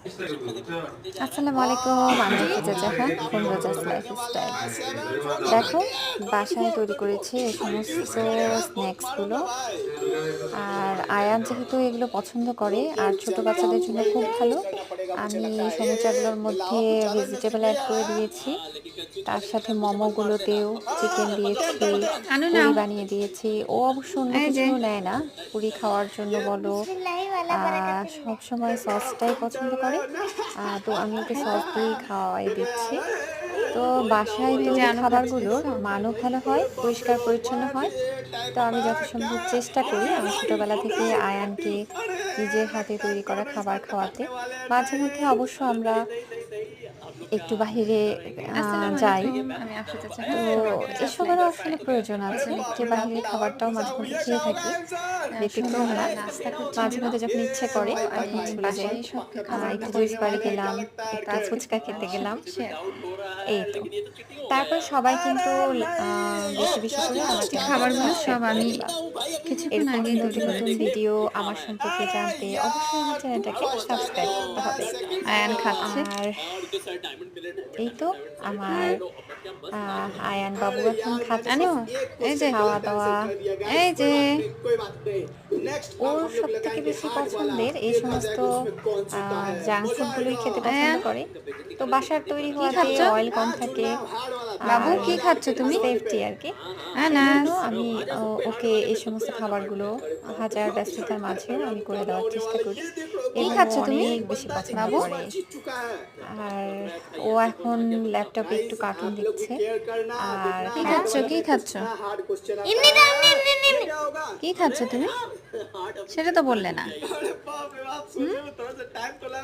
আসসালামু আলাইকুম, আমি রোজা জাহান ফ্রম রোজাস লাইফস্টাইল। দেখো, বাসায় তৈরি করেছি এই সমস্ত স্ন্যাক্সগুলো। আর আয়ান যেহেতু এগুলো পছন্দ করে আর ছোট বাচ্চাদের জন্য খুব ভালো, আমি এই সমুচাগুলোর মধ্যে ভেজিটেবল অ্যাড করে দিয়েছি। তার সাথে মোমোগুলোতেও চিকেন দিয়েছি, আনু পুরি নাও। বানিয়ে দিয়েছি। ও অবশ্য অন্য এই যে কিছু নেয় না, পুরি খাওয়ার জন্য বলো, সব সময় সসটাই পছন্দ করে। তো আমি ওকে সস দিয়েই খাওয়াই দিচ্ছি। তো বাসায় এই যে তৈরি আনু খাচ্ছে খাবারগুলোর দেখছো? মানও ভালো হয়, পরিষ্কার পরিচ্ছন্ন হয়। তো আমি যথাসম্ভব চেষ্টা করি আমার ছোটবেলা থেকে আয়ানকে নিজের হাতে তৈরি করা খাবার খাওয়াতে। মাঝে মধ্যে অবশ্য আমরা একটু বাহিরে আসসালামু যাই। আলাইকুম, আমি আফরোজা তো জাহান ফ্রম রোজাস এসবেরও আসলে লাইফস্টাইল। প্রয়োজন আছে এখন যে বাবু বাহিরের খাবারটাও মাঝে মধ্যে খেয়ে থাকি, ব্যতিক্রম না। সন্ধ্যাবেলা নাস্তা করছি মাঝে আমরা। মধ্যে যখন ইচ্ছে তো করে আমি তখন চলে যাই, বাসায় সব খাবারগুলো একটু জুস তৈরি বারে করে গেলাম, তো একটু আজকে ফুচকা খেতে তোমার গেলাম। সাথে শেয়ার করব। এই তো। তারপর সবাই কিন্তু বেশি বেশি করে আমার এই চ্যানেলটাকে খাবারগুলো সাবস্ক্রাইব সব করে আমি দিবা। কিছুক্ষণ এরকম আগেই তৈরি নতুন নতুন করেছি। ভিডিও আমার সম্পর্কে জানতে অবশ্যই আমার চ্যানেলটাকে সাবস্ক্রাইব করতে হবে। আয়ান খাচ্ছে। আর এই তো আমার আয়ান বাবু এখন খাচ্ছে। আনু, এই যে খাওয়া দাওয়া, এই যে ওর সব থেকে বেশি পছন্দের এই সমস্ত জাঙ্ক ফুডগুলোই খেতে পছন্দ আয়ান করে। তো বাসার তৈরি কি হওয়াতে খাচ্ছ? অয়েল কম থাকে বাবু আর কি খাচ্ছ তুমি? সেফটি আর কি। সেজন্য আনাস। আমি ওকে এই সমস্ত খাবারগুলো হাজার ব্যস্ততার মাঝেও আমি করে দেওয়ার চেষ্টা করি কি এবং ও খাচ্ছ তুমি? অনেক বেশি পছন্দ বাবু করে। আর ও এখন ল্যাপটপে একটু কার্টুন দেখছে আর কি খাচ্ছ? খাচ্ছে। কি খাচ্ছ? এমনি দাও, এমনি এমনি এমনি এমনি। কি খাচ্ছ তুমি? সেটা তো বললে না। হুম?